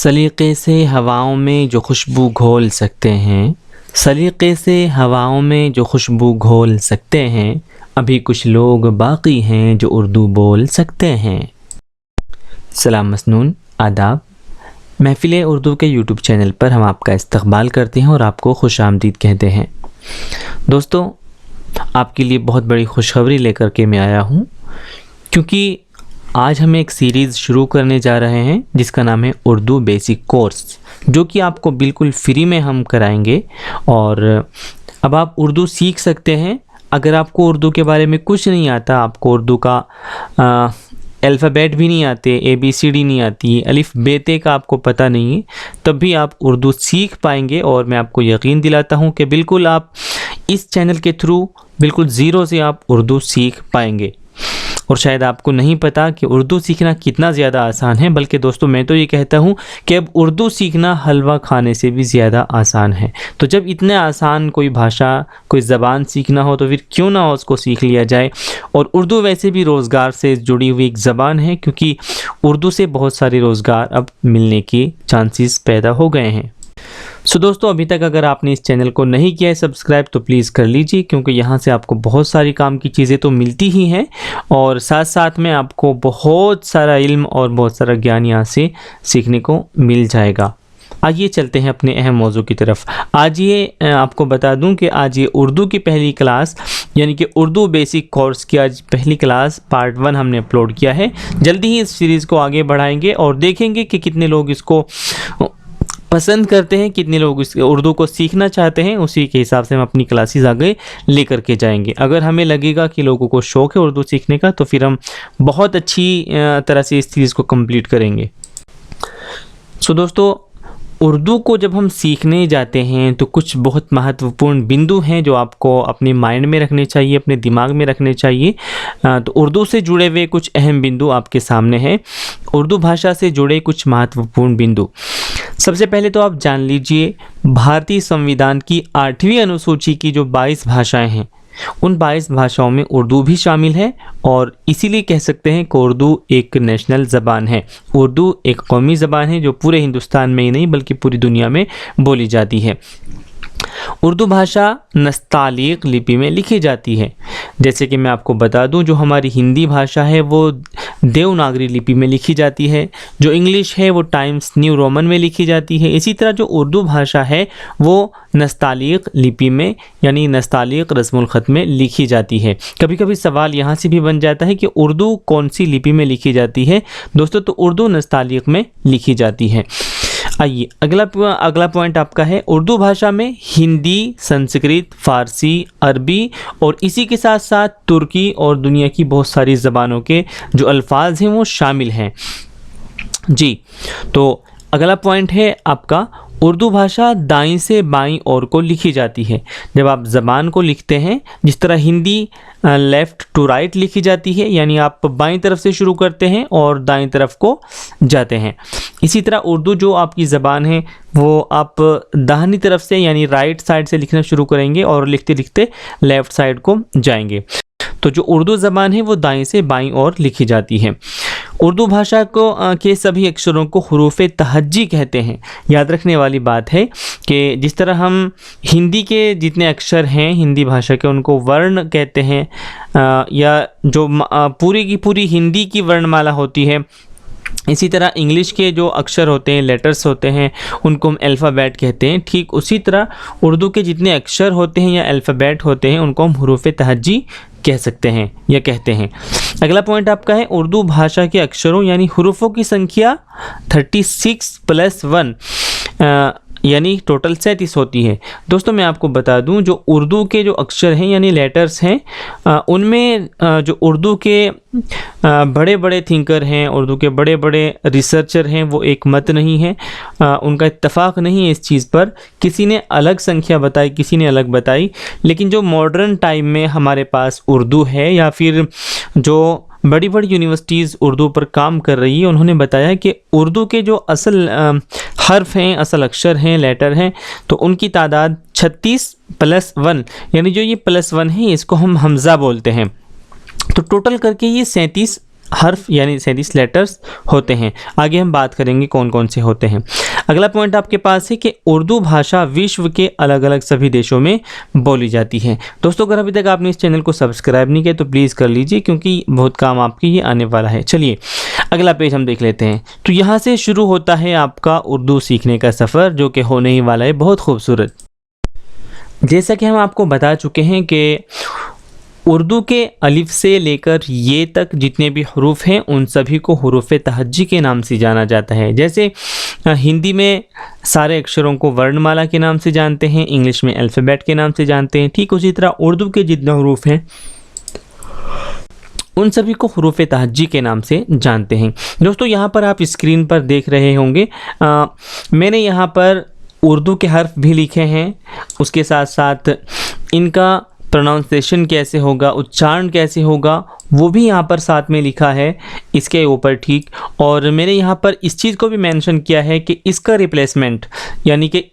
सलीक़े से हवाओं में जो खुशबू घोल सकते हैं, सलीक़े से हवाओं में जो खुशबू घोल सकते हैं, अभी कुछ लोग बाकी हैं जो उर्दू बोल सकते हैं। सलाम मसनून, आदाब। महफ़िल उर्दू के यूट्यूब चैनल पर हम आपका इस्तक़बाल करते हैं और आपको खुशामदीद कहते हैं। दोस्तों, आपके लिए बहुत बड़ी खुशखबरी लेकर के मैं आया हूँ, क्योंकि आज हम एक सीरीज़ शुरू करने जा रहे हैं जिसका नाम है उर्दू बेसिक कोर्स, जो कि आपको बिल्कुल फ्री में हम कराएंगे। और अब आप उर्दू सीख सकते हैं। अगर आपको उर्दू के बारे में कुछ नहीं आता, आपको उर्दू का अल्फ़ाबेट भी नहीं आते, ABCD नहीं आती, अलिफ बेते का आपको पता नहीं है, तब भी आप उर्दू सीख पाएंगे। और मैं आपको यकीन दिलाता हूँ कि बिल्कुल आप इस चैनल के थ्रू बिल्कुल ज़ीरो से आप उर्दू सीख पाएंगे। और शायद आपको नहीं पता कि उर्दू सीखना कितना ज़्यादा आसान है, बल्कि दोस्तों मैं तो ये कहता हूँ कि अब उर्दू सीखना हलवा खाने से भी ज़्यादा आसान है। तो जब इतने आसान कोई भाषा, कोई ज़बान सीखना हो, तो फिर क्यों ना उसको सीख लिया जाए। और उर्दू वैसे भी रोज़गार से जुड़ी हुई एक ज़बान है, क्योंकि उर्दू से बहुत सारे रोज़गार अब मिलने के चांसेस पैदा हो गए हैं। दोस्तों, अभी तक अगर आपने इस चैनल को नहीं किया है सब्सक्राइब, तो प्लीज़ कर लीजिए, क्योंकि यहाँ से आपको बहुत सारी काम की चीज़ें तो मिलती ही हैं, और साथ साथ में आपको बहुत सारा इल्म और बहुत सारा ज्ञान यहाँ से सीखने को मिल जाएगा। आइए चलते हैं अपने अहम मौजू की तरफ। आज ये आपको बता दूं कि आज ये उर्दू की पहली क्लास, यानी कि उर्दू बेसिक कोर्स की आज पहली क्लास पार्ट 1 हमने अपलोड किया है। जल्दी ही इस सीरीज़ को आगे बढ़ाएंगे और देखेंगे कि कितने लोग इसको पसंद करते हैं, कितने लोग इस उर्दू को सीखना चाहते हैं। उसी के हिसाब से हम अपनी क्लासेस आगे लेकर के जाएंगे। अगर हमें लगेगा कि लोगों को शौक़ है उर्दू सीखने का, तो फिर हम बहुत अच्छी तरह से इस चीज़ को कंप्लीट करेंगे। दोस्तों, उर्दू को जब हम सीखने जाते हैं तो कुछ बहुत महत्वपूर्ण बिंदु हैं जो आपको अपने माइंड में रखने चाहिए, अपने दिमाग में रखने चाहिए। तो उर्दू से जुड़े हुए कुछ अहम बिंदु आपके सामने हैं। उर्दू भाषा से जुड़े कुछ महत्वपूर्ण बिंदु। सबसे पहले तो आप जान लीजिए, भारतीय संविधान की 8वीं अनुसूची की जो 22 भाषाएं हैं, उन 22 भाषाओं में उर्दू भी शामिल है। और इसीलिए कह सकते हैं कि उर्दू एक नेशनल ज़बान है। उर्दू एक कौमी ज़बान है जो पूरे हिंदुस्तान में ही नहीं बल्कि पूरी दुनिया में बोली जाती है। उर्दू भाषा नस्तालीक लिपि में लिखी जाती है। जैसे कि मैं आपको बता दूं, जो हमारी हिंदी भाषा है वो देवनागरी लिपि में लिखी जाती है, जो इंग्लिश है वो टाइम्स न्यू रोमन में लिखी जाती है। इसी तरह जो उर्दू भाषा है वो नस्तालीक लिपि में, यानी नस्तालीक रस्मुल ख़त में लिखी जाती है। कभी कभी सवाल यहाँ से भी बन जाता है कि उर्दू कौन सी लिपि में लिखी जाती है। दोस्तों, तो उर्दू नस्तालीक में लिखी जाती है। आइए अगला पॉइंट आपका है, उर्दू भाषा में हिंदी, संस्कृत, फ़ारसी, अरबी और इसी के साथ साथ तुर्की और दुनिया की बहुत सारी ज़बानों के जो अल्फाज हैं वो शामिल हैं जी। तो अगला पॉइंट है आपका, उर्दू भाषा दाईं से बाईं ओर को लिखी जाती है। जब आप ज़बान को लिखते हैं, जिस तरह हिंदी लेफ़्ट टू राइट लिखी जाती है, यानी आप बाईं तरफ से शुरू करते हैं और दाईं तरफ को जाते हैं, इसी तरह उर्दू जो आपकी ज़बान है वो आप दाहिनी तरफ से यानी राइट साइड से लिखना शुरू करेंगे और लिखते लिखते लेफ़्ट साइड को जाएंगे। तो जो उर्दू ज़बान है वो दाईं से बाईं ओर लिखी जाती है। उर्दू भाषा को के सभी अक्षरों को हुरूफ़े तहज्जी कहते हैं। याद रखने वाली बात है कि जिस तरह हम हिंदी के जितने अक्षर हैं हिंदी भाषा के, उनको वर्ण कहते हैं, या जो पूरी की पूरी हिंदी की वर्णमाला होती है, इसी तरह इंग्लिश के जो अक्षर होते हैं, लेटर्स होते हैं, उनको हम अल्फ़ाबेट कहते हैं। ठीक उसी तरह उर्दू के जितने अक्षर होते हैं या अल्फ़ाबेट होते हैं, उनको हम हुरूफ़े तहज्जी कह सकते हैं या कहते हैं। अगला पॉइंट आपका है, उर्दू भाषा के अक्षरों यानी हुरूफ़ों की संख्या 36 + 1 यानी टोटल 37 होती है। दोस्तों, मैं आपको बता दूं, जो उर्दू के जो अक्षर हैं यानी लेटर्स हैं, उनमें जो उर्दू के बड़े बड़े थिंकर हैं, उर्दू के बड़े बड़े रिसर्चर हैं, वो एक मत नहीं है, उनका इत्तफ़ाक़ नहीं है इस चीज़ पर। किसी ने अलग संख्या बताई, किसी ने अलग बताई, लेकिन जो मॉडर्न टाइम में हमारे पास उर्दू है या फिर जो बड़ी बड़ी यूनिवर्सिटीज़ उर्दू पर काम कर रही है, उन्होंने बताया कि उर्दू के जो असल हर्फ हैं, असल अक्षर हैं, लेटर हैं, तो उनकी तादाद 36 + 1 यानी जो ये +1 है इसको हम हमज़ा बोलते हैं। तो टोटल करके ये 37 हर्फ यानी 37 लेटर्स होते हैं। आगे हम बात करेंगे कौन कौन से होते हैं। अगला पॉइंट आपके पास है कि उर्दू भाषा विश्व के अलग अलग सभी देशों में बोली जाती है। दोस्तों अगर अभी तक आपने इस चैनल को सब्सक्राइब नहीं किया तो प्लीज़ कर लीजिए, क्योंकि बहुत काम आपके ये आने वाला है। चलिए अगला पेज हम देख लेते हैं। तो यहाँ से शुरू होता है आपका उर्दू सीखने का सफ़र, जो कि होने ही वाला है बहुत खूबसूरत। जैसा कि हम आपको बता चुके हैं कि उर्दू के अलिफ से लेकर ये तक जितने भी हरूफ हैं उन सभी को हरूफ तहज्जी के नाम से जाना जाता है। जैसे हिंदी में सारे अक्षरों को वर्णमाला के नाम से जानते हैं, इंग्लिश में अल्फ़ाबेट के नाम से जानते हैं, ठीक उसी तरह उर्दू के जितने हरूफ हैं उन सभी को हरूफ तहज्जी के नाम से जानते हैं। दोस्तों यहाँ पर आप स्क्रीन पर देख रहे होंगे, मैंने यहाँ पर उर्दू के हर्फ भी लिखे हैं, उसके साथ साथ इनका प्रोनाउंसिएशन कैसे होगा, उच्चारण कैसे होगा, वो भी यहाँ पर साथ में लिखा है इसके ऊपर, ठीक। और मैंने यहाँ पर इस चीज़ को भी मेंशन किया है कि इसका रिप्लेसमेंट यानी कि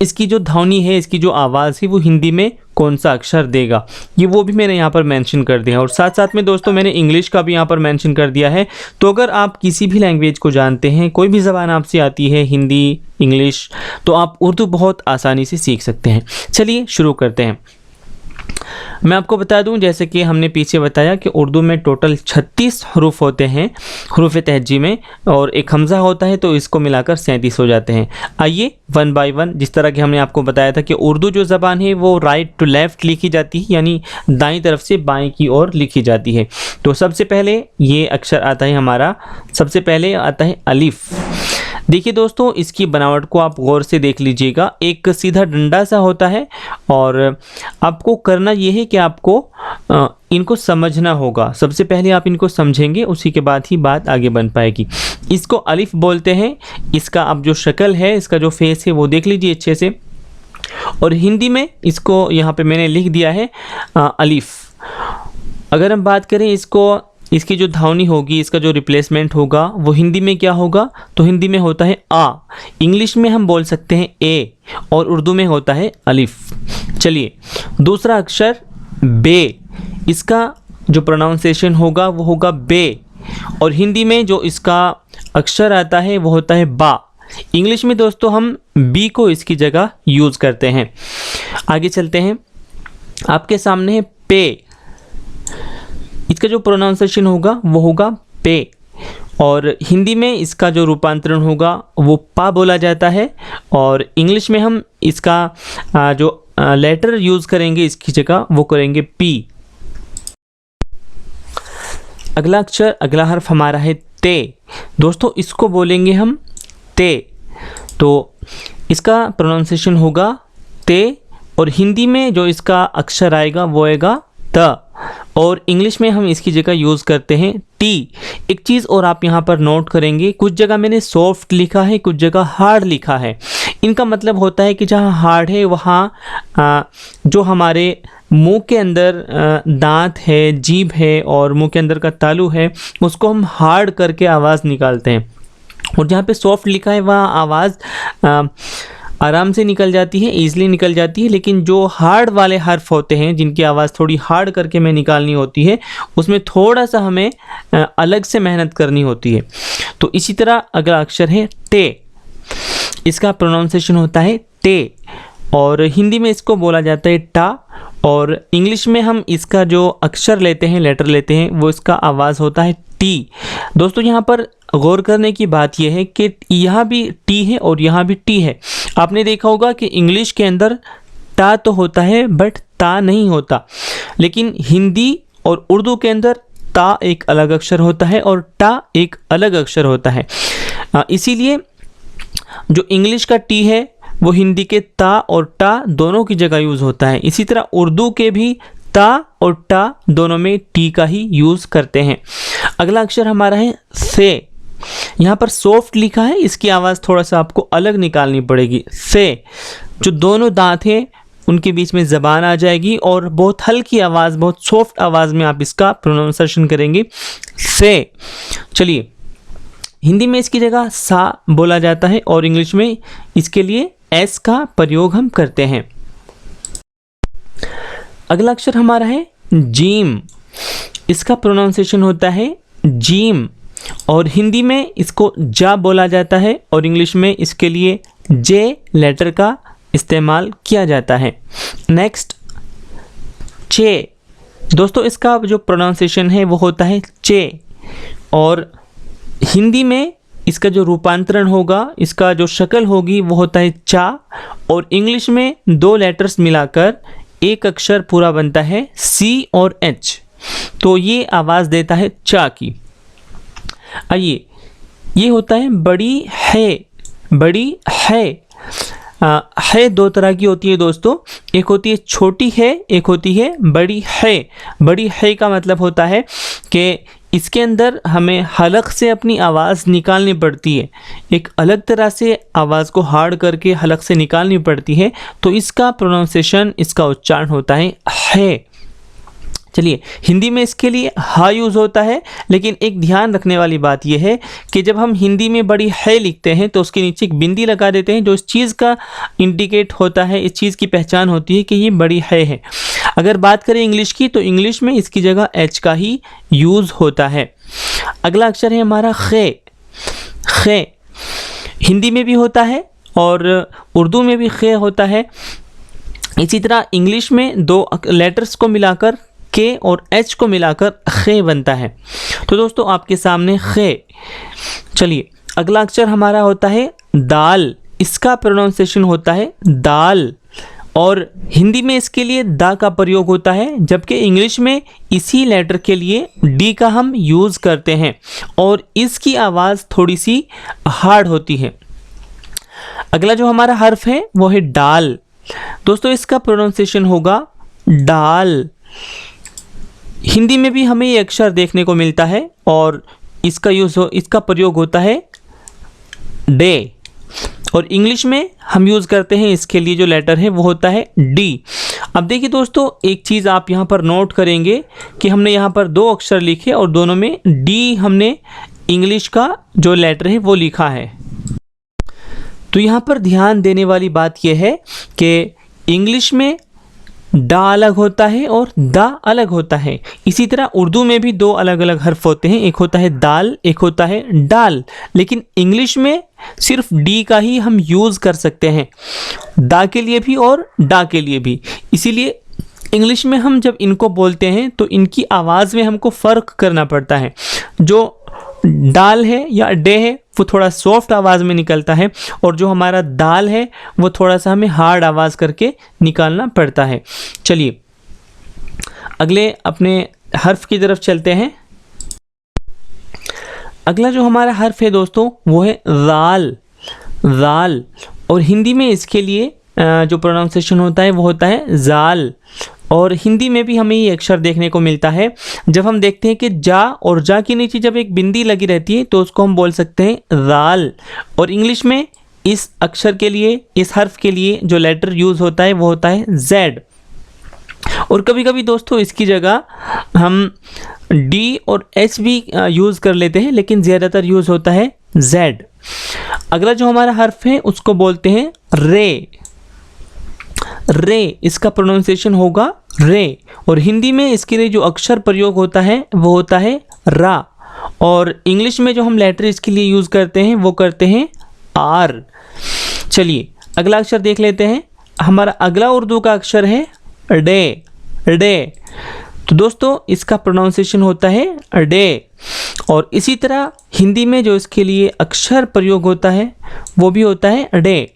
इसकी जो ध्वनि है, इसकी जो आवाज़ है वो हिंदी में कौन सा अक्षर देगा, ये वो भी मैंने यहाँ पर मेंशन कर दिया है। और साथ साथ में दोस्तों मैंने इंग्लिश का भी यहाँ पर मेंशन कर दिया है। तो अगर आप किसी भी लैंग्वेज को जानते हैं, कोई भी ज़बान आपसे आती है, हिंदी, इंग्लिश, तो आप उर्दू बहुत आसानी से सीख सकते हैं। चलिए शुरू करते हैं। मैं आपको बता दूं, जैसे कि हमने पीछे बताया कि उर्दू में टोटल 36 हरूफ होते हैं हरूफ तहज्जी में, और एक हमज़ा होता है, तो इसको मिलाकर 37 हो जाते हैं। आइए वन बाय वन, जिस तरह कि हमने आपको बताया था कि उर्दू जो ज़बान है वो राइट टू लेफ़्ट लिखी जाती है, यानी दाईं तरफ से बाएं की ओर लिखी जाती है। तो सबसे पहले ये अक्षर आता है हमारा, सबसे पहले आता है अलिफ। देखिए दोस्तों, इसकी बनावट को आप गौर से देख लीजिएगा, एक सीधा डंडा सा होता है, और आपको करना ये है कि आपको इनको समझना होगा। सबसे पहले आप इनको समझेंगे, उसी के बाद ही बात आगे बन पाएगी। इसको अलिफ बोलते हैं। इसका अब जो शक्ल है, इसका जो फेस है वो देख लीजिए अच्छे से। और हिंदी में इसको यहाँ पे मैंने लिख दिया है अलिफ। अगर हम बात करें इसकी जो ध्वनि होगी, इसका जो रिप्लेसमेंट होगा वो हिंदी में क्या होगा, तो हिंदी में होता है आ, इंग्लिश में हम बोल सकते हैं ए, और उर्दू में होता है अलिफ। चलिए दूसरा अक्षर बे, इसका जो प्रोनाउंसिएशन होगा वो होगा बे, और हिंदी में जो इसका अक्षर आता है वो होता है बा। इंग्लिश में दोस्तों हम बी को इसकी जगह यूज़ करते हैं। आगे चलते हैं, आपके सामने है पे, इसका जो प्रोनाउंसिएशन होगा वो होगा पे, और हिंदी में इसका जो रूपांतरण होगा वो पा बोला जाता है, और इंग्लिश में हम इसका जो लेटर यूज़ करेंगे इसकी जगह वो करेंगे पी। अगला अक्षर, अगला हर्फ हमारा है ते। दोस्तों इसको बोलेंगे हम ते, तो इसका प्रोनाउंसिएशन होगा ते, और हिंदी में जो इसका अक्षर आएगा वो आएगा त, और इंग्लिश में हम इसकी जगह यूज़ करते हैं टी। एक चीज़ और आप यहाँ पर नोट करेंगे, कुछ जगह मैंने सॉफ्ट लिखा है, कुछ जगह हार्ड लिखा है। इनका मतलब होता है कि जहाँ हार्ड है वहाँ जो हमारे मुंह के अंदर दांत है, जीभ है और मुंह के अंदर का तालू है, उसको हम हार्ड करके आवाज़ निकालते हैं, और जहाँ पे सॉफ्ट लिखा है वहाँ आवाज़ आराम से निकल जाती है, ईज़िली निकल जाती है। लेकिन जो हार्ड वाले हर्फ होते हैं, जिनकी आवाज़ थोड़ी हार्ड करके हमें निकालनी होती है, उसमें थोड़ा सा हमें अलग से मेहनत करनी होती है। तो इसी तरह अगला अक्षर है टे, इसका प्रोनाउंसिएशन होता है टे, और हिंदी में इसको बोला जाता है टा, और इंग्लिश में हम इसका जो अक्षर लेते हैं, लेटर लेते हैं, वो इसका आवाज़ होता है टी। दोस्तों यहाँ पर गौर करने की बात यह है कि यहाँ भी टी है और यहाँ भी टी है। आपने देखा होगा कि इंग्लिश के अंदर टा तो होता है बट ता नहीं होता, लेकिन हिंदी और उर्दू के अंदर ता एक अलग अक्षर होता है और टा एक अलग अक्षर होता है। इसीलिए जो इंग्लिश का टी है वो हिंदी के ता और टा दोनों की जगह यूज़ होता है। इसी तरह उर्दू के भी ता और टा दोनों में टी का ही यूज़ करते हैं। अगला अक्षर हमारा है से। यहाँ पर सॉफ्ट लिखा है, इसकी आवाज़ थोड़ा सा आपको अलग निकालनी पड़ेगी। से, जो दोनों दांत हैं उनके बीच में ज़बान आ जाएगी और बहुत हल्की आवाज़, बहुत सॉफ्ट आवाज़ में आप इसका प्रोनाउंसिएशन करेंगे से। चलिए, हिंदी में इसकी जगह सा बोला जाता है और इंग्लिश में इसके लिए एस का प्रयोग हम करते हैं। अगला अक्षर हमारा है जीम। इसका प्रोनाउंसिएशन होता है जीम, और हिंदी में इसको जा बोला जाता है, और इंग्लिश में इसके लिए जे लेटर का इस्तेमाल किया जाता है। नेक्स्ट चे, दोस्तों इसका जो प्रोनाउंसिएशन है वो होता है चे, और हिंदी में इसका जो रूपांतरण होगा, इसका जो शक्ल होगी वो होता है चा, और इंग्लिश में 2 लेटर्स मिलाकर एक अक्षर पूरा बनता है सी और एच, तो ये आवाज़ देता है चा की। आइए, ये होता है बड़ी है। बड़ी है, है 2 तरह की होती है दोस्तों, एक होती है छोटी है, एक होती है बड़ी है। बड़ी है का मतलब होता है कि इसके अंदर हमें हलक से अपनी आवाज़ निकालनी पड़ती है, एक अलग तरह से आवाज़ को हार्ड करके हलक से निकालनी पड़ती है, तो इसका प्रोनाउंसिएशन, इसका उच्चारण होता है। चलिए, हिंदी में इसके लिए हा यूज़ होता है, लेकिन एक ध्यान रखने वाली बात यह है कि जब हम हिंदी में बड़ी है लिखते हैं तो उसके नीचे एक बिंदी लगा देते हैं, जो इस चीज़ का इंडिकेट होता है, इस चीज़ की पहचान होती है कि ये बड़ी है। अगर बात करें इंग्लिश की, तो इंग्लिश में इसकी जगह एच का ही यूज़ होता है। अगला अक्षर है हमारा खे। खे हिंदी में भी होता है और उर्दू में भी खे होता है। इसी तरह इंग्लिश में 2 लेटर्स को मिलाकर के और एच को मिलाकर खे बनता है। तो दोस्तों आपके सामने खे। चलिए, अगला अक्षर हमारा होता है दाल। इसका प्रोनाउंसिएशन होता है दाल, और हिंदी में इसके लिए दा का प्रयोग होता है, जबकि इंग्लिश में इसी लेटर के लिए डी का हम यूज़ करते हैं, और इसकी आवाज़ थोड़ी सी हार्ड होती है। अगला जो हमारा हर्फ है वो है डाल। दोस्तों इसका प्रोनाउंसिएशन होगा डाल। हिंदी में भी हमें ये अक्षर देखने को मिलता है, और इसका प्रयोग होता है डे, और इंग्लिश में हम यूज़ करते हैं, इसके लिए जो लेटर है वो होता है डी। अब देखिए दोस्तों, एक चीज़ आप यहाँ पर नोट करेंगे कि हमने यहाँ पर 2 अक्षर लिखे और दोनों में डी हमने इंग्लिश का जो लेटर है वो लिखा है। तो यहाँ पर ध्यान देने वाली बात यह है कि इंग्लिश में डा अलग होता है और दा अलग होता है। इसी तरह उर्दू में भी 2 अलग अलग हर्फ होते हैं, एक होता है दाल, एक होता है डाल, लेकिन इंग्लिश में सिर्फ डी का ही हम यूज़ कर सकते हैं, दा के लिए भी और डा के लिए भी। इसीलिए इंग्लिश में हम जब इनको बोलते हैं तो इनकी आवाज़ में हमको फ़र्क करना पड़ता है। जो डाल है या डे है वो थोड़ा सॉफ्ट आवाज़ में निकलता है, और जो हमारा दाल है वो थोड़ा सा हमें हार्ड आवाज़ करके निकालना पड़ता है। चलिए अगले अपने हर्फ की तरफ चलते हैं। अगला जो हमारा हर्फ है दोस्तों वो है राल। राल, और हिंदी में इसके लिए जो प्रोनाउंसिएशन होता है वो होता है जाल, और हिंदी में भी हमें ये अक्षर देखने को मिलता है। जब हम देखते हैं कि जा और जा के नीचे जब एक बिंदी लगी रहती है तो उसको हम बोल सकते हैं राल, और इंग्लिश में इस अक्षर के लिए, इस हर्फ के लिए जो लेटर यूज़ होता है वो होता है जेड, और कभी कभी दोस्तों इसकी जगह हम डी और एच भी यूज़ कर लेते हैं, लेकिन ज़्यादातर यूज़ होता है जेड। अगला जो हमारा हर्फ है उसको बोलते हैं रे। रे, इसका प्रोनाउंसिएशन होगा रे, और हिंदी में इसके लिए जो अक्षर प्रयोग होता है वो होता है रा, और इंग्लिश में जो हम लेटर इसके लिए यूज़ करते हैं वो करते हैं आर। चलिए अगला अक्षर देख लेते हैं। हमारा अगला उर्दू का अक्षर है डे। डे, तो दोस्तों इसका प्रोनाउंसिएशन होता है डे, और इसी तरह हिंदी में जो इसके लिए अक्षर प्रयोग होता है वो भी होता है डे।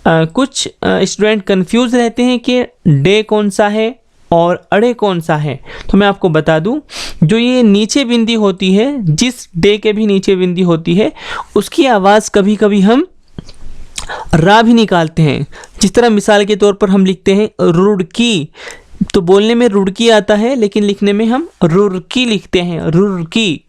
कुछ स्टूडेंट कंफ्यूज रहते हैं कि डे कौन सा है और अड़े कौन सा है, तो मैं आपको बता दूं, जो ये नीचे बिंदी होती है, जिस डे के भी नीचे बिंदी होती है उसकी आवाज़ कभी कभी हम रा भी निकालते हैं। जिस तरह मिसाल के तौर पर हम लिखते हैं रुड़की, तो बोलने में रुड़की आता है लेकिन लिखने में हम रुड़की लिखते हैं, रुड़की।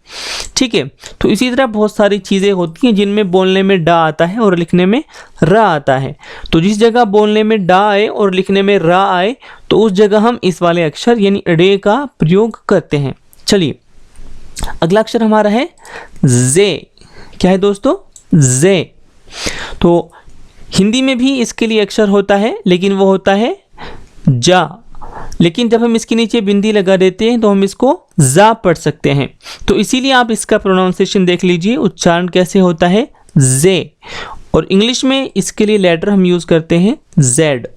ठीक है, तो इसी तरह बहुत सारी चीज़ें होती हैं जिनमें बोलने में डा आता है और लिखने में रा आता है। तो जिस जगह बोलने में डा आए और लिखने में रा आए तो उस जगह हम इस वाले अक्षर यानी डे का प्रयोग करते हैं। चलिए अगला अक्षर हमारा है जे। क्या है दोस्तों? जे। तो हिंदी में भी इसके लिए अक्षर होता है, लेकिन वो होता है जा, लेकिन जब हम इसके नीचे बिंदी लगा देते हैं तो हम इसको जा पढ़ सकते हैं। तो इसीलिए आप इसका प्रोनाउंसिएशन देख लीजिए, उच्चारण कैसे होता है, जे। और इंग्लिश में इसके लिए लेटर हम यूज़ करते हैं जेड।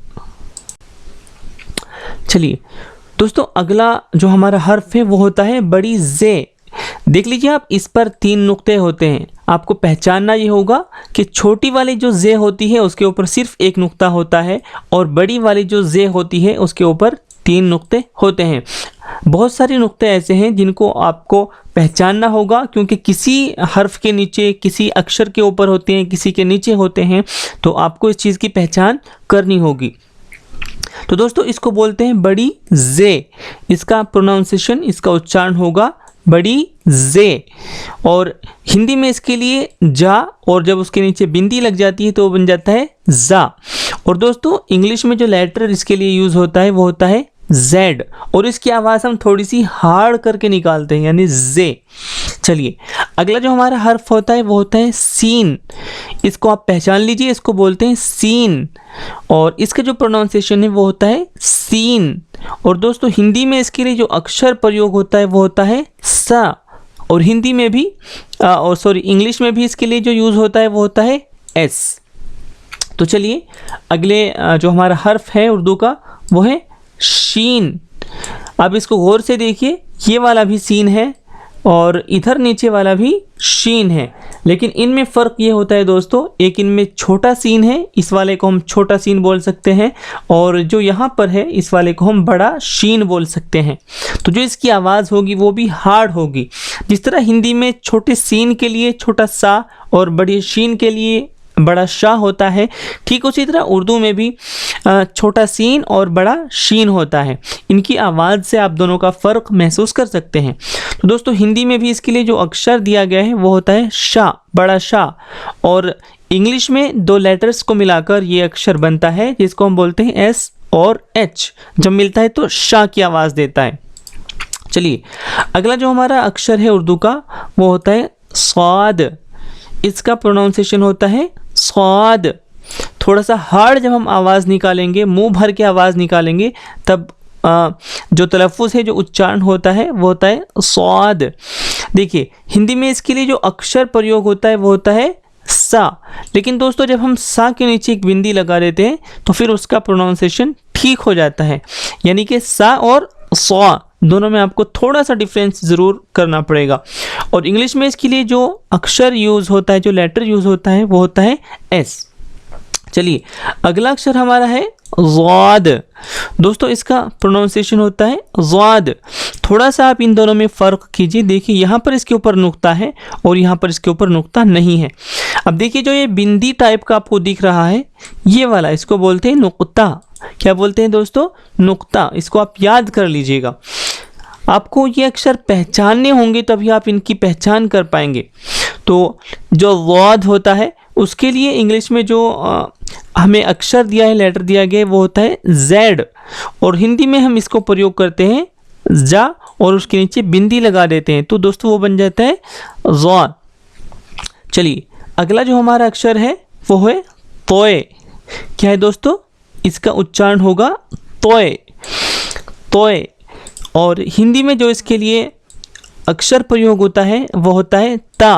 चलिए दोस्तों, अगला जो हमारा हर्फ है वो होता है बड़ी जे। देख लीजिए आप, इस पर 3 नुक्ते होते हैं। आपको पहचानना ये होगा कि छोटी वाली जो जे होती है उसके ऊपर सिर्फ 1 नुक्ता होता है और बड़ी वाली जो जे होती है उसके ऊपर 3 नुक्ते होते हैं। बहुत सारे नुक्ते ऐसे हैं जिनको आपको पहचानना होगा, क्योंकि किसी हर्फ के नीचे, किसी अक्षर के ऊपर होते हैं, किसी के नीचे होते हैं, तो आपको इस चीज़ की पहचान करनी होगी। तो दोस्तों, इसको बोलते हैं बड़ी जे। इसका प्रोनाउंसिएशन, इसका उच्चारण होगा बड़ी जे। और हिंदी में इसके लिए जा, और जब उसके नीचे बिंदी लग जाती है तो वो बन जाता है जा। और दोस्तों, इंग्लिश में जो लेटर इसके लिए यूज़ होता है वो होता है जेड, और इसकी आवाज़ हम थोड़ी सी हार्ड करके निकालते हैं, यानी जे। चलिए, अगला जो हमारा हर्फ होता है वो होता है सीन। इसको आप पहचान लीजिए, इसको बोलते हैं सीन, और इसका जो प्रोनाउंसिएशन है वो होता है सीन। और दोस्तों, हिंदी में इसके लिए जो अक्षर प्रयोग होता है वो होता है सा, और हिंदी में भी इंग्लिश में भी इसके लिए जो यूज़ होता है वो होता है एस। तो चलिए, अगले जो हमारा हर्फ है उर्दू का वो है शीन। अब इसको गौर से देखिए, ये वाला भी सीन है और इधर नीचे वाला भी शीन है, लेकिन इनमें फ़र्क ये होता है दोस्तों, एक इनमें छोटा सीन है, इस वाले को हम छोटा सीन बोल सकते हैं, और जो यहाँ पर है इस वाले को हम बड़ा शीन बोल सकते हैं। तो जो इसकी आवाज़ होगी वो भी हार्ड होगी। जिस तरह हिंदी में छोटे सीन के लिए छोटा सा और बड़ी शीन के लिए बड़ा शाह होता है, ठीक उसी तरह उर्दू में भी छोटा सीन और बड़ा शीन होता है। इनकी आवाज़ से आप दोनों का फ़र्क महसूस कर सकते हैं। तो दोस्तों, हिंदी में भी इसके लिए जो अक्षर दिया गया है वो होता है शाह, बड़ा शाह, और इंग्लिश में 2 लेटर्स को मिलाकर ये अक्षर बनता है जिसको हम बोलते हैं एस और एच। जब मिलता है तो शाह की आवाज़ देता है। चलिए, अगला जो हमारा अक्षर है उर्दू का वो होता है स्वाद। इसका प्रोनाउंसिएशन होता है स्वाद। थोड़ा सा हार्ड जब हम आवाज़ निकालेंगे, मुंह भर के आवाज़ निकालेंगे, तब जो तलफ़ुज़ है, जो उच्चारण होता है वो होता है स्वाद। देखिए, हिंदी में इसके लिए जो अक्षर प्रयोग होता है वो होता है सा, लेकिन दोस्तों जब हम सा के नीचे एक बिंदी लगा देते हैं तो फिर उसका प्रोनाउंसिएशन ठीक हो जाता है। यानी कि सा और स्वा दोनों में आपको थोड़ा सा डिफरेंस ज़रूर करना पड़ेगा। और इंग्लिश में इसके लिए जो अक्षर यूज़ होता है, जो लेटर यूज़ होता है वो होता है एस। चलिए, अगला अक्षर हमारा है ज़ाद। दोस्तों, इसका प्रोनाउंसिएशन होता है ज़ाद। थोड़ा सा आप इन दोनों में फ़र्क कीजिए। देखिए, यहाँ पर इसके ऊपर नुक्ता है और यहाँ पर इसके ऊपर नुक्ता नहीं है। अब देखिए, जो ये बिंदी टाइप का आपको दिख रहा है, ये वाला, इसको बोलते हैं नुक्ता। क्या बोलते हैं दोस्तों? नुक्ता। इसको आप याद कर लीजिएगा। आपको ये अक्षर पहचानने होंगे तभी आप इनकी पहचान कर पाएंगे। तो जो ज़ाद होता है उसके लिए इंग्लिश में जो हमें अक्षर दिया है, लेटर दिया गया है, वो होता है जेड, और हिंदी में हम इसको प्रयोग करते हैं जा और उसके नीचे बिंदी लगा देते हैं, तो दोस्तों वो बन जाता है ज़ाद। चलिए, अगला जो हमारा अक्षर है वो है तोय। क्या है दोस्तों? इसका उच्चारण होगा तोय, तोय। और हिंदी में जो इसके लिए अक्षर प्रयोग होता है वो होता है ता,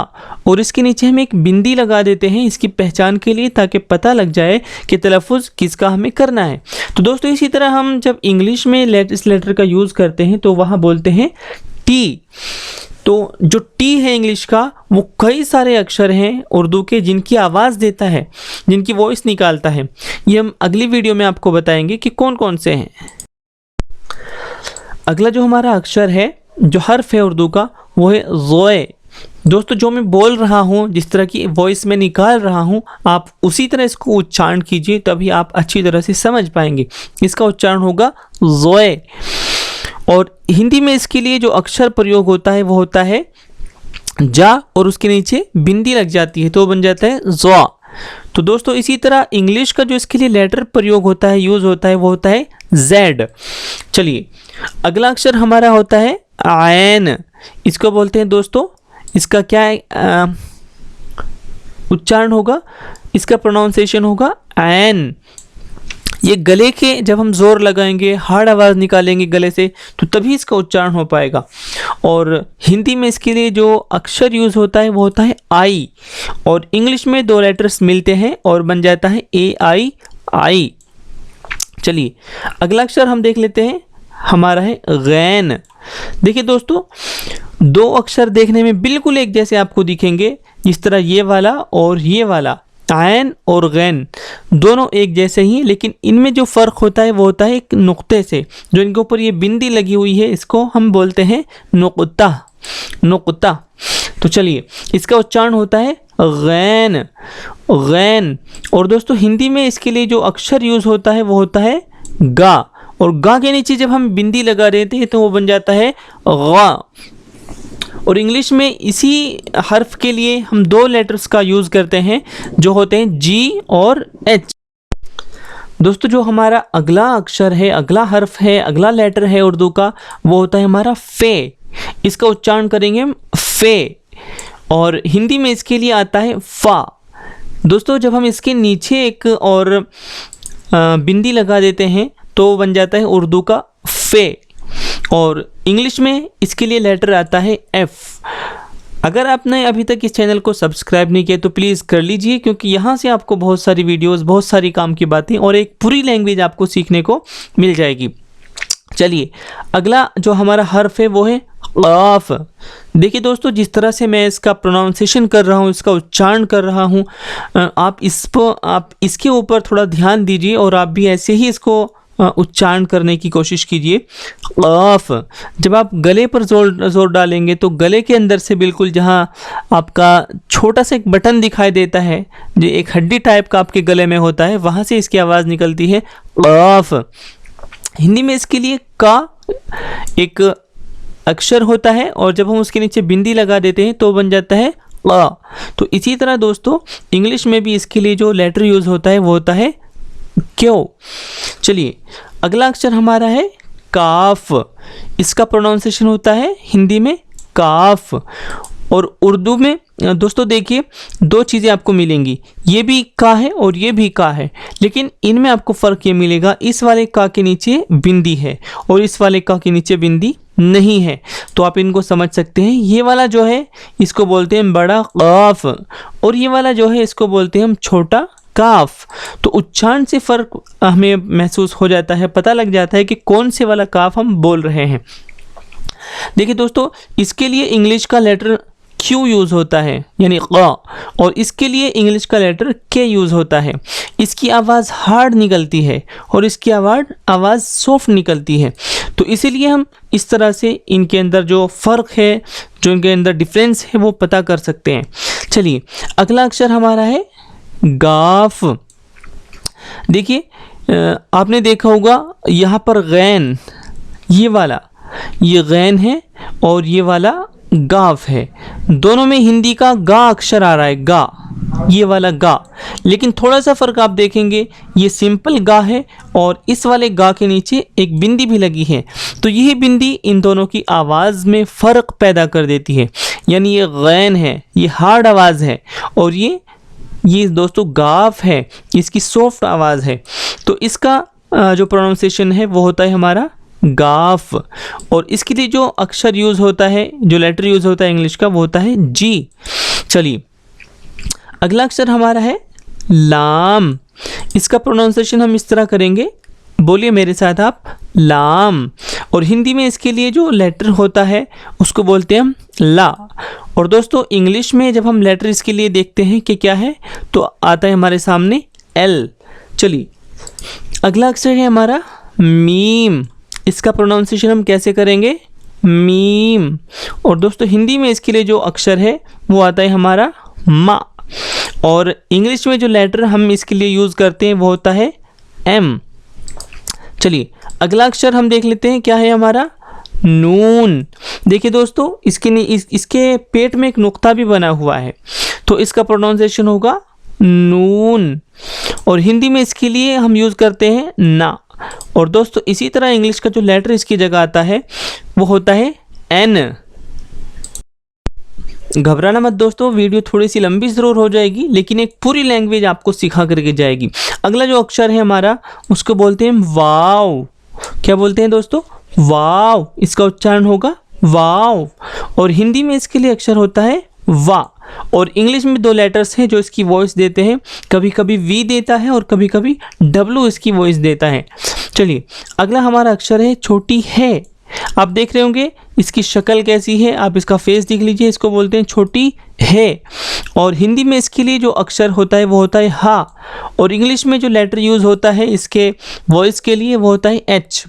और इसके नीचे हम एक बिंदी लगा देते हैं इसकी पहचान के लिए, ताकि पता लग जाए कि तलफ़ुज़ किसका हमें करना है। तो दोस्तों, इसी तरह हम जब इंग्लिश में इस लेटर का यूज़ करते हैं तो वहाँ बोलते हैं टी। तो जो टी है इंग्लिश का, वो कई सारे अक्षर हैं उर्दू के जिनकी आवाज़ देता है, जिनकी वॉइस निकालता है। ये हम अगली वीडियो में आपको बताएंगे कि कौन कौन से हैं। अगला जो हमारा अक्षर है, जो हर्फ है उर्दू का, वो है ज़ोए। दोस्तों, जो मैं बोल रहा हूँ, जिस तरह की वॉइस में निकाल रहा हूँ, आप उसी तरह इसको उच्चारण कीजिए, तभी आप अच्छी तरह से समझ पाएंगे। इसका उच्चारण होगा ज़ोए। और हिंदी में इसके लिए जो अक्षर प्रयोग होता है वो होता है जा, और उसके नीचे बिंदी लग जाती है तो बन जाता है ज़्वा। तो दोस्तों, इसी तरह इंग्लिश का जो इसके लिए लेटर प्रयोग होता है, यूज़ होता है, वो होता है जेड। चलिए, अगला अक्षर हमारा होता है आयन। इसको बोलते हैं दोस्तों, इसका क्या है उच्चारण होगा, इसका प्रोनाउंसिएशन होगा आयन। ये गले के जब हम जोर लगाएंगे, हार्ड आवाज़ निकालेंगे गले से, तो तभी इसका उच्चारण हो पाएगा। और हिंदी में इसके लिए जो अक्षर यूज़ होता है वो होता है आई, और इंग्लिश में दो लेटर्स मिलते हैं और बन जाता है AI आई। चलिए अगला अक्षर हम देख लेते हैं, हमारा है गैन। देखिए दोस्तों, दो अक्षर देखने में बिल्कुल एक जैसे आपको दिखेंगे, जिस तरह ये वाला और ये वाला, आयन और गैन दोनों एक जैसे ही, लेकिन इनमें जो फ़र्क होता है वो होता है एक नुक्ते से। जो इनके ऊपर ये बिंदी लगी हुई है, इसको हम बोलते हैं नुक्ता, नुक्ता। तो चलिए इसका उच्चारण होता है गैन, गैन। और दोस्तों हिंदी में इसके लिए जो अक्षर यूज़ होता है वो होता है गा, और गा के नीचे जब हम बिंदी लगा देते हैं तो वो बन जाता है गा। और इंग्लिश में इसी हर्फ के लिए हम दो लेटर्स का यूज़ करते हैं जो होते हैं G और H। दोस्तों जो हमारा अगला अक्षर है, अगला हर्फ है, अगला लेटर है उर्दू का, वो होता है हमारा फे। इसका उच्चारण करेंगे हम फे, और हिंदी में इसके लिए आता है फा। दोस्तों जब हम इसके नीचे एक और बिंदी लगा देते हैं तो बन जाता है उर्दू का फे, और इंग्लिश में इसके लिए लेटर आता है F। अगर आपने अभी तक इस चैनल को सब्सक्राइब नहीं किया तो प्लीज़ कर लीजिए, क्योंकि यहाँ से आपको बहुत सारी वीडियोस, बहुत सारी काम की बातें और एक पूरी लैंग्वेज आपको सीखने को मिल जाएगी। चलिए अगला जो हमारा हर्फ है वो है क़ाफ़। देखिए दोस्तों, जिस तरह से मैं इसका प्रोनाउंसिएशन कर रहा हूँ, इसका उच्चारण कर रहा हूँ, आप इसके ऊपर थोड़ा ध्यान दीजिए और आप भी ऐसे ही इसको उच्चारण करने की कोशिश कीजिए। क़ाफ़ जब आप गले पर जोर डालेंगे तो गले के अंदर से बिल्कुल जहाँ आपका छोटा सा एक बटन दिखाई देता है, जो एक हड्डी टाइप का आपके गले में होता है, वहाँ से इसकी आवाज़ निकलती है क़ाफ़। हिंदी में इसके लिए का एक अक्षर होता है, और जब हम उसके नीचे बिंदी लगा देते हैं तो बन जाता है क़ा। तो इसी तरह दोस्तों इंग्लिश में भी इसके लिए जो लेटर यूज़ होता है वो होता है क्यों। चलिए अगला अक्षर हमारा है काफ। इसका प्रोनाउंसिएशन होता है हिंदी में काफ, और उर्दू में दोस्तों देखिए दो चीज़ें आपको मिलेंगी, ये भी का है और ये भी का है, लेकिन इनमें आपको फ़र्क ये मिलेगा, इस वाले का के नीचे बिंदी है और इस वाले का के नीचे बिंदी नहीं है। तो आप इनको समझ सकते हैं, ये वाला जो है इसको बोलते हैं बड़ा काफ, और ये वाला जो है इसको बोलते हैं हम छोटा काफ। तो उच्चारण से फ़र्क हमें महसूस हो जाता है, पता लग जाता है कि कौन से वाला काफ हम बोल रहे हैं। देखिए दोस्तों, इसके लिए इंग्लिश का लेटर क्यू यूज़ होता है, यानी क़ा, और इसके लिए इंग्लिश का लेटर के यूज़ होता है। इसकी आवाज़ हार्ड निकलती है और इसकी आवाज़ सॉफ्ट निकलती है। तो इसीलिए हम इस तरह से इनके अंदर जो फ़र्क है, जो इनके अंदर डिफरेंस है, वो पता कर सकते हैं। चलिए अगला अक्षर हमारा है गाफ। देखिए आपने देखा होगा यहाँ पर गैन, ये गैन है और ये वाला गाफ है। दोनों में हिंदी का गा अक्षर आ रहा है, गा, ये वाला गा, लेकिन थोड़ा सा फ़र्क आप देखेंगे, ये सिंपल गा है और इस वाले गा के नीचे एक बिंदी भी लगी है। तो यही बिंदी इन दोनों की आवाज़ में फ़र्क पैदा कर देती है। यानी ये गैन है, ये हार्ड आवाज़ है, और ये दोस्तों गाफ है, इसकी सॉफ्ट आवाज़ है। तो इसका जो प्रोनाउंसिएशन है वो होता है हमारा गाफ, और इसके लिए जो अक्षर यूज़ होता है, जो लेटर यूज़ होता है इंग्लिश का, वो होता है जी। चलिए अगला अक्षर हमारा है लाम। इसका प्रोनाउंसिएशन हम इस तरह करेंगे, बोलिए मेरे साथ आप, लाम। और हिंदी में इसके लिए जो लेटर होता है उसको बोलते हैं हम ला। और दोस्तों इंग्लिश में जब हम लेटर इसके लिए देखते हैं कि क्या है, तो आता है हमारे सामने एल। चलिए अगला अक्षर है हमारा मीम। इसका प्रोनाउंसिएशन हम कैसे करेंगे, मीम। और दोस्तों हिंदी में इसके लिए जो अक्षर है वो आता है हमारा मा, और इंग्लिश में जो लेटर हम इसके लिए यूज़ करते हैं वो होता है एम। चलिए अगला अक्षर हम देख लेते हैं, क्या है हमारा नून। देखिए दोस्तों इसके पेट में एक नुक्ता भी बना हुआ है, तो इसका प्रोनाउंसिएशन होगा नून, और हिंदी में इसके लिए हम यूज़ करते हैं ना। और दोस्तों इसी तरह इंग्लिश का जो लेटर इसकी जगह आता है वो होता है एन। घबराना मत दोस्तों, वीडियो थोड़ी सी लंबी ज़रूर हो जाएगी लेकिन एक पूरी लैंग्वेज आपको सिखा करके जाएगी। अगला जो अक्षर है हमारा उसको बोलते हैं वाव। क्या बोलते हैं दोस्तों? वाव। इसका उच्चारण होगा वाव। और हिंदी में इसके लिए अक्षर होता है वा। और इंग्लिश में दो लेटर्स हैं जो इसकी वॉइस देते हैं, कभी कभी वी देता है और कभी कभी डब्लू इसकी वॉइस देता है। चलिए अगला हमारा अक्षर है छोटी है। आप देख रहे होंगे इसकी शक्ल कैसी है, आप इसका फेस देख लीजिए, इसको बोलते हैं छोटी है। और हिंदी में इसके लिए जो अक्षर होता है वो होता है हा। और इंग्लिश में जो लेटर यूज़ होता है इसके वॉइस के लिए वो होता है एच।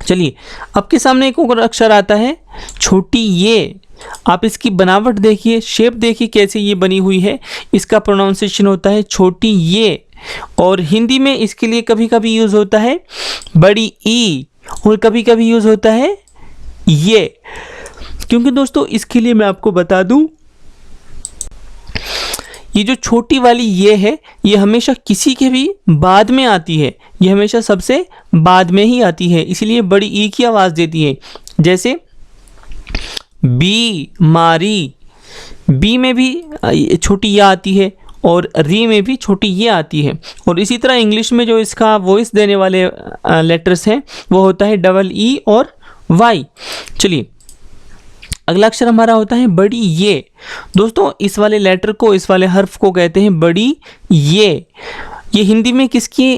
चलिए आपके सामने एक और अक्षर आता है छोटी ये। आप इसकी बनावट देखिए, शेप देखिए कैसे ये बनी हुई है। इसका प्रोनाउंसिएशन होता है छोटी ये। और हिंदी में इसके लिए कभी कभी यूज़ होता है बड़ी ई और कभी कभी यूज़ होता है ये। क्योंकि दोस्तों इसके लिए मैं आपको बता दूं, ये जो छोटी वाली ये है ये हमेशा किसी के भी बाद में आती है, ये हमेशा सबसे बाद में ही आती है, इसलिए बड़ी ई की आवाज़ देती है। जैसे बी मारी, बी में भी छोटी या आती है और री में भी छोटी ये आती है। और इसी तरह इंग्लिश में जो इसका वॉइस देने वाले लेटर्स हैं वो होता है डबल ई और वाई। चलिए अगला अक्षर हमारा होता है बड़ी ये। दोस्तों इस वाले लेटर को, इस वाले हर्फ को कहते हैं बड़ी ये। ये हिंदी में किसकी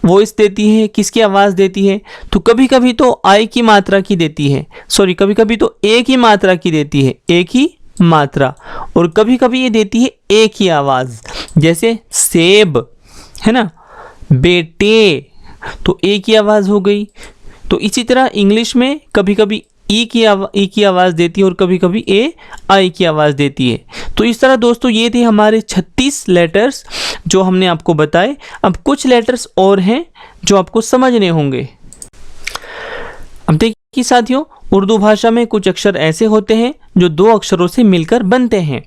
वॉइस देती है, किसकी आवाज़ देती है? तो कभी कभी तो आई की मात्रा की देती है, सॉरी कभी कभी तो एक ही मात्रा की देती है, एक ही मात्रा। और कभी कभी ये देती है एक ही आवाज़, जैसे सेब है ना, बेटे, तो एक ही आवाज़ हो गई। तो इसी तरह इंग्लिश में कभी कभी ई की आवाज़ देती है और कभी कभी ए आई की आवाज़ देती है। तो इस तरह दोस्तों ये थे हमारे 36 लेटर्स जो हमने आपको बताए। अब कुछ लेटर्स और हैं जो आपको समझने होंगे। अब देखिए साथियों, उर्दू भाषा में कुछ अक्षर ऐसे होते हैं जो दो अक्षरों से मिलकर बनते हैं।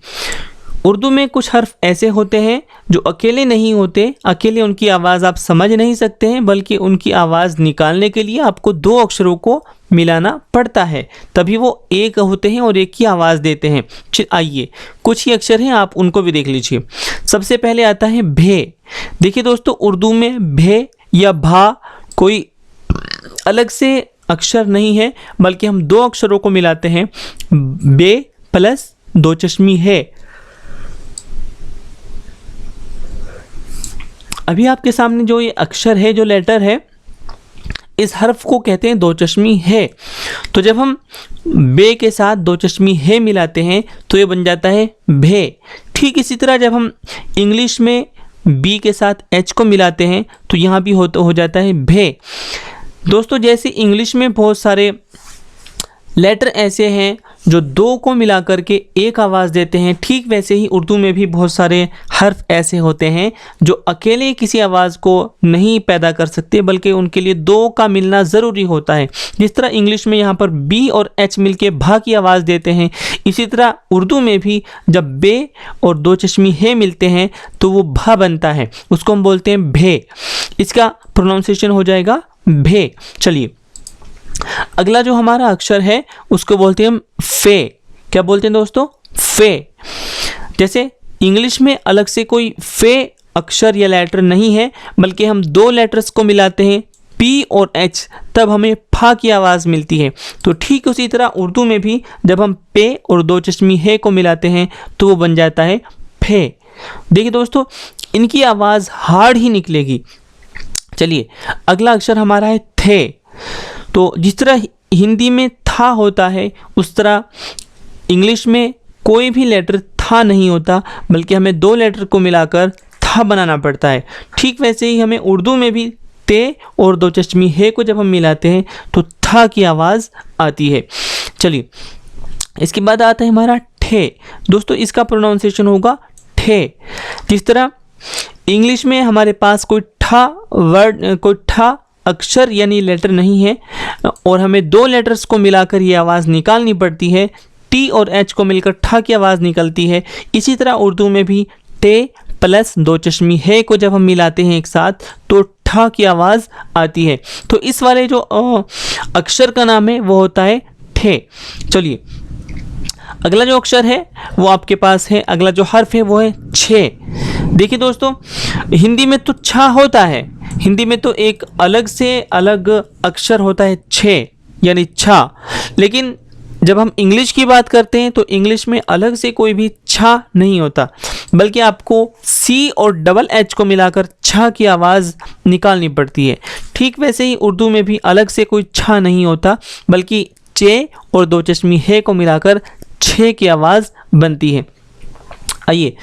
उर्दू में कुछ हर्फ ऐसे होते हैं जो अकेले नहीं होते, अकेले उनकी आवाज़ आप समझ नहीं सकते हैं, बल्कि उनकी आवाज़ निकालने के लिए आपको दो अक्षरों को मिलाना पड़ता है, तभी वो एक होते हैं और एक की आवाज़ देते हैं। आइए कुछ ही अक्षर हैं, आप उनको भी देख लीजिए। सबसे पहले आता है भे। देखिए दोस्तों उर्दू में भे या भा कोई अलग से अक्षर नहीं है, बल्कि हम दो अक्षरों को मिलाते हैं, बे प्लस दो चश्मी है। अभी आपके सामने जो ये अक्षर है, जो लेटर है, इस हर्फ को कहते हैं दो चश्मी है। तो जब हम बे के साथ दो चश्मी है मिलाते हैं तो ये बन जाता है भे। ठीक इसी तरह जब हम इंग्लिश में बी के साथ एच को मिलाते हैं तो यहाँ भी हो जाता है भे। दोस्तों जैसे इंग्लिश में बहुत सारे लेटर ऐसे हैं जो दो को मिला करके एक आवाज़ देते हैं, ठीक वैसे ही उर्दू में भी बहुत सारे हर्फ ऐसे होते हैं जो अकेले किसी आवाज़ को नहीं पैदा कर सकते, बल्कि उनके लिए दो का मिलना ज़रूरी होता है। जिस तरह इंग्लिश में यहाँ पर बी और एच मिलके भा की आवाज़ देते हैं, इसी तरह उर्दू में भी जब बे और दो चश्मी है मिलते हैं तो वो भा बनता है, उसको हम बोलते हैं भे। इसका प्रोनाउंसिएशन हो जाएगा भे। चलिए अगला जो हमारा अक्षर है उसको बोलते हैं हम फे। क्या बोलते हैं दोस्तों? फे। जैसे इंग्लिश में अलग से कोई फे अक्षर या लेटर नहीं है, बल्कि हम दो लेटर्स को मिलाते हैं पी और एच, तब हमें फा की आवाज़ मिलती है। तो ठीक उसी तरह उर्दू में भी जब हम पे और दो चश्मी है को मिलाते हैं तो वो बन जाता है फे। देखिए दोस्तों इनकी आवाज़ हार्ड ही निकलेगी। चलिए अगला अक्षर हमारा है थे। तो जिस तरह हिंदी में था होता है उस तरह इंग्लिश में कोई भी लेटर था नहीं होता, बल्कि हमें दो लेटर को मिलाकर था बनाना पड़ता है। ठीक वैसे ही हमें उर्दू में भी ते और दो चश्मी है को जब हम मिलाते हैं तो था की आवाज़ आती है। चलिए इसके बाद आता है हमारा ठे। दोस्तों इसका प्रोनाउंसिएशन होगा ठे। जिस तरह इंग्लिश में हमारे पास कोई ठा वर्ड, कोई ठा अक्षर यानी लेटर नहीं है और हमें दो लेटर्स को मिलाकर ये आवाज़ निकालनी पड़ती है, टी और एच को मिलकर ठा की आवाज़ निकलती है। इसी तरह उर्दू में भी टे प्लस दो चश्मी है को जब हम मिलाते हैं एक साथ तो ठा की आवाज़ आती है। तो इस वाले जो अक्षर का नाम है वो होता है ठे। चलिए अगला जो अक्षर है वो आपके पास है, अगला जो हर्फ है वो है छ। देखिए दोस्तों, हिंदी में तो छ होता है, हिंदी में तो एक अलग से अलग अक्षर होता है छ यानी छ, लेकिन जब हम इंग्लिश की बात करते हैं तो इंग्लिश में अलग से कोई भी छ नहीं होता, बल्कि आपको सी और डबल एच को मिलाकर छ की आवाज़ निकालनी पड़ती है। ठीक वैसे ही उर्दू में भी अलग से कोई छ नहीं होता, बल्कि चे और दो चश्मी है को मिलाकर छे की आवाज़ बनती है। आइए,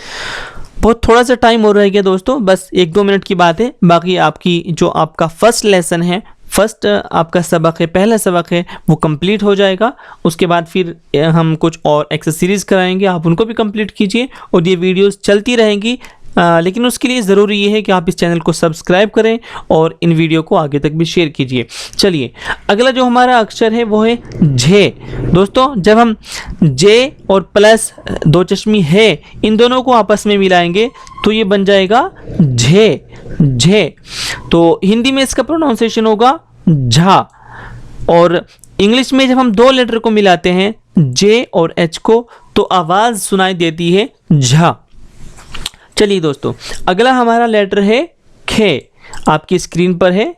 बहुत थोड़ा सा टाइम हो रह गया दोस्तों, बस 1-2 मिनट की बात है, बाकी आपकी जो आपका फर्स्ट लेसन है, फर्स्ट आपका सबक है, पहला सबक है, वो कंप्लीट हो जाएगा। उसके बाद फिर हम कुछ और एक्सरसाइज कराएंगे, आप उनको भी कंप्लीट कीजिए और ये वीडियोस चलती रहेंगी। लेकिन उसके लिए ज़रूरी ये है कि आप इस चैनल को सब्सक्राइब करें और इन वीडियो को आगे तक भी शेयर कीजिए। चलिए, अगला जो हमारा अक्षर है वो है झे। दोस्तों, जब हम जे और प्लस दो चश्मी है इन दोनों को आपस में मिलाएंगे तो ये बन जाएगा झे, झे। तो हिंदी में इसका प्रोनाउंसिएशन होगा झा, और इंग्लिश में जब हम दो लेटर को मिलाते हैं जे और एच को तो आवाज़ सुनाई देती है झा। चलिए दोस्तों, अगला हमारा लेटर है खे। आपकी स्क्रीन पर है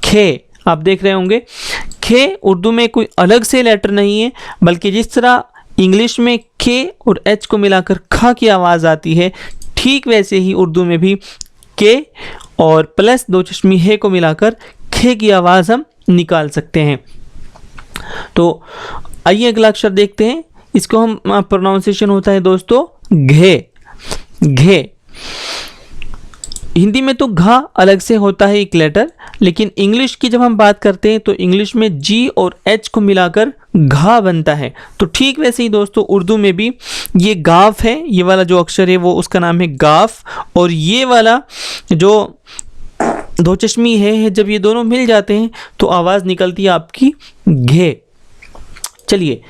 खे, आप देख रहे होंगे। खे उर्दू में कोई अलग से लेटर नहीं है, बल्कि जिस तरह इंग्लिश में के और एच को मिलाकर ख की आवाज़ आती है, ठीक वैसे ही उर्दू में भी के और प्लस दो चश्मी है को मिलाकर खे की आवाज़ हम निकाल सकते हैं। तो आइए अगला अक्षर देखते हैं। इसको हम प्रोनाउंसिएशन होता है दोस्तों घे, घे। हिंदी में तो घा अलग से होता है एक लेटर, लेकिन इंग्लिश की जब हम बात करते हैं तो इंग्लिश में जी और एच को मिलाकर घा बनता है। तो ठीक वैसे ही दोस्तों उर्दू में भी ये गाफ है, ये वाला जो अक्षर है वो उसका नाम है गाफ, और ये वाला जो दो चश्मी है जब ये दोनों मिल जाते हैं तो आवाज़ निकलती है आपकी घे। चलिए,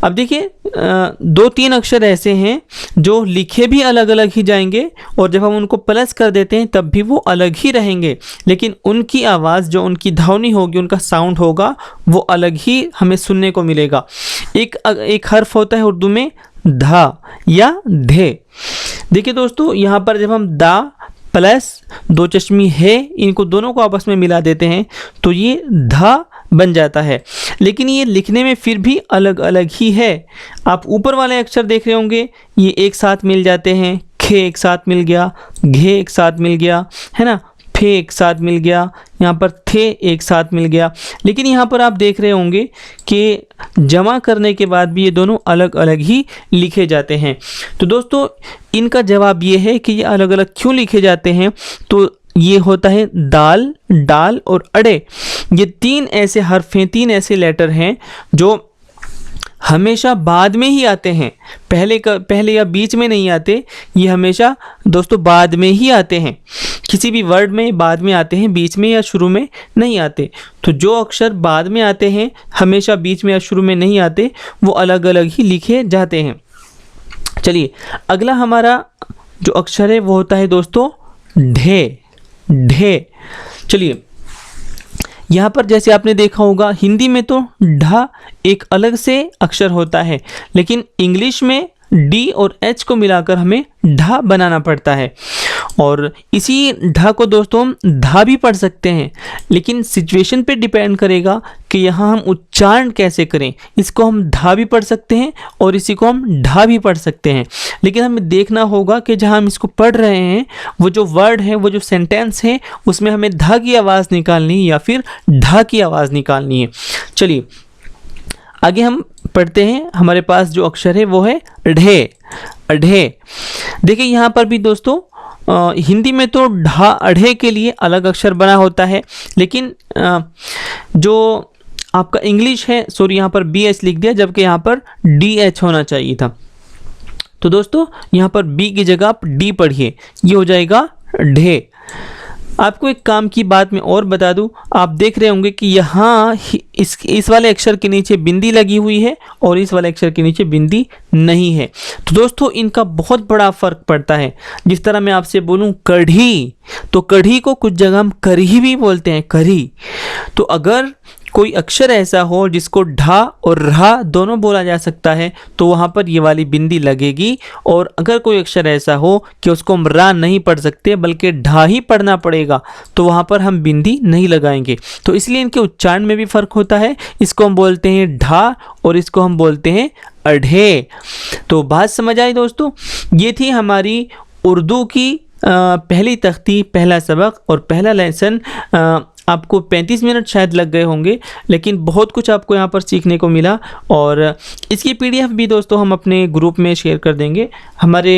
अब देखिए 2-3 अक्षर ऐसे हैं जो लिखे भी अलग अलग ही जाएंगे और जब हम उनको प्लस कर देते हैं तब भी वो अलग ही रहेंगे, लेकिन उनकी आवाज़ जो उनकी ध्वनि होगी, उनका साउंड होगा, वो अलग ही हमें सुनने को मिलेगा। एक हर्फ होता है उर्दू में धा या धे। देखिए दोस्तों, यहाँ पर जब हम दा प्लस दो चश्मी है इनको दोनों को आपस में मिला देते हैं तो ये धा बन जाता है, लेकिन ये लिखने में फिर भी अलग अलग ही है। आप ऊपर वाले अक्षर देख रहे होंगे, ये एक साथ मिल जाते हैं, खे एक साथ मिल गया, घे एक साथ मिल गया, है ना, फे एक साथ मिल गया, यहाँ पर थे एक साथ मिल गया, लेकिन यहाँ पर आप देख रहे होंगे कि जमा करने के बाद भी ये दोनों अलग अलग ही लिखे जाते हैं। तो दोस्तों, इनका जवाब ये है कि ये अलग अलग क्यों लिखे जाते हैं। तो ये होता है दाल, डाल और अड़े। ये 3 ऐसे हर्फ हैं, 3 ऐसे लेटर हैं जो हमेशा बाद में ही आते हैं, पहले या बीच में नहीं आते। ये हमेशा दोस्तों बाद में ही आते हैं, किसी भी वर्ड में बाद में आते हैं, बीच में या शुरू में नहीं आते। तो जो अक्षर बाद में आते हैं, हमेशा बीच में या शुरू में नहीं आते, वो अलग अलग ही लिखे जाते हैं। चलिए, अगला हमारा जो अक्षर है वो होता है दोस्तों ढे, ढे। चलिए, यहाँ पर जैसे आपने देखा होगा हिंदी में तो ढ एक अलग से अक्षर होता है, लेकिन इंग्लिश में डी और एच को मिलाकर हमें ढ बनाना पड़ता है। और इसी ढ को दोस्तों हम धा भी पढ़ सकते हैं, लेकिन सिचुएशन पे डिपेंड करेगा कि यहाँ हम उच्चारण कैसे करें। इसको हम धा भी पढ़ सकते हैं और इसी को हम ढा भी पढ़ सकते हैं, लेकिन हमें देखना होगा कि जहाँ हम इसको पढ़ रहे हैं वो जो वर्ड है, वो जो सेंटेंस है, उसमें हमें धा की आवाज़ निकालनी है या फिर ढा की आवाज़ निकालनी है। चलिए आगे हम पढ़ते हैं। हमारे पास जो अक्षर है वो है ढे, ढे। देखिए यहाँ पर भी दोस्तों हिंदी में तो ढा अढ़े के लिए अलग अक्षर बना होता है, लेकिन जो आपका इंग्लिश है, सॉरी यहाँ पर बी एच लिख दिया जबकि यहाँ पर डी एच होना चाहिए था। तो दोस्तों यहाँ पर बी की जगह आप डी पढ़िए, ये हो जाएगा ढे। आपको एक काम की बात मैं और बता दूं, आप देख रहे होंगे कि यहाँ इस वाले अक्षर के नीचे बिंदी लगी हुई है और इस वाले अक्षर के नीचे बिंदी नहीं है। तो दोस्तों इनका बहुत बड़ा फ़र्क पड़ता है। जिस तरह मैं आपसे बोलूं कढ़ी, तो कढ़ी को कुछ जगह हम करी भी बोलते हैं, करी। तो अगर कोई अक्षर ऐसा हो जिसको ढा और रहा दोनों बोला जा सकता है तो वहाँ पर ये वाली बिंदी लगेगी। और अगर कोई अक्षर ऐसा हो कि उसको हम रा नहीं पढ़ सकते बल्कि ढा ही पढ़ना पड़ेगा तो वहाँ पर हम बिंदी नहीं लगाएंगे। तो इसलिए इनके उच्चारण में भी फ़र्क होता है। इसको हम बोलते हैं ढा और इसको हम बोलते हैं अढ़े। तो बात समझ आई दोस्तों। ये थी हमारी उर्दू की पहली तख्ती, पहला सबक और पहला लेसन। आपको 35 मिनट शायद लग गए होंगे, लेकिन बहुत कुछ आपको यहाँ पर सीखने को मिला। और इसकी PDF भी दोस्तों हम अपने ग्रुप में शेयर कर देंगे। हमारे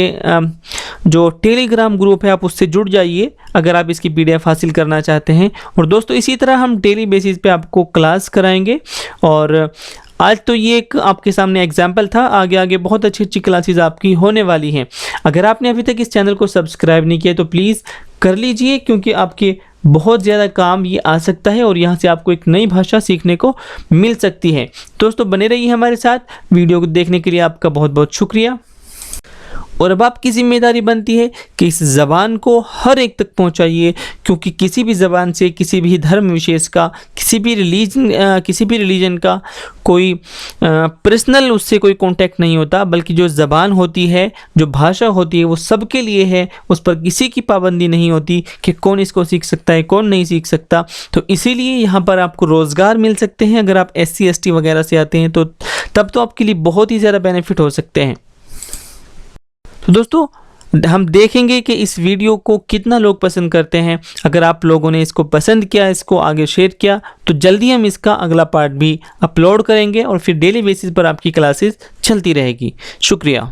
जो टेलीग्राम ग्रुप है आप उससे जुड़ जाइए अगर आप इसकी PDF हासिल करना चाहते हैं। और दोस्तों इसी तरह हम डेली बेसिस पे आपको क्लास कराएंगे। और आज तो ये एक आपके सामने एग्जाम्पल था, आगे आगे बहुत अच्छी अच्छी क्लासेस आपकी होने वाली हैं। अगर आपने अभी तक इस चैनल को सब्सक्राइब नहीं किया तो प्लीज़ कर लीजिए, क्योंकि आपके बहुत ज़्यादा काम ये आ सकता है और यहाँ से आपको एक नई भाषा सीखने को मिल सकती है। दोस्तों बने रहिए हमारे साथ। वीडियो को देखने के लिए आपका बहुत बहुत शुक्रिया। और अब आपकी जिम्मेदारी बनती है कि इस ज़बान को हर एक तक पहुंचाइए, क्योंकि किसी भी ज़बान से किसी भी धर्म विशेष का, किसी भी रिलीजन का कोई पर्सनल उससे कोई कांटेक्ट नहीं होता, बल्कि जो ज़बान होती है, जो भाषा होती है वो सबके लिए है। उस पर किसी की पाबंदी नहीं होती कि कौन इसको सीख सकता है कौन नहीं सीख सकता। तो इसीलिए यहाँ पर आपको रोज़गार मिल सकते हैं। अगर आप SC ST वगैरह से आते हैं तो तब तो आपके लिए बहुत ही ज़्यादा बेनिफिट हो सकते हैं। तो दोस्तों हम देखेंगे कि इस वीडियो को कितना लोग पसंद करते हैं। अगर आप लोगों ने इसको पसंद किया, इसको आगे शेयर किया, तो जल्दी हम इसका अगला पार्ट भी अपलोड करेंगे और फिर डेली बेसिस पर आपकी क्लासेस चलती रहेगी। शुक्रिया।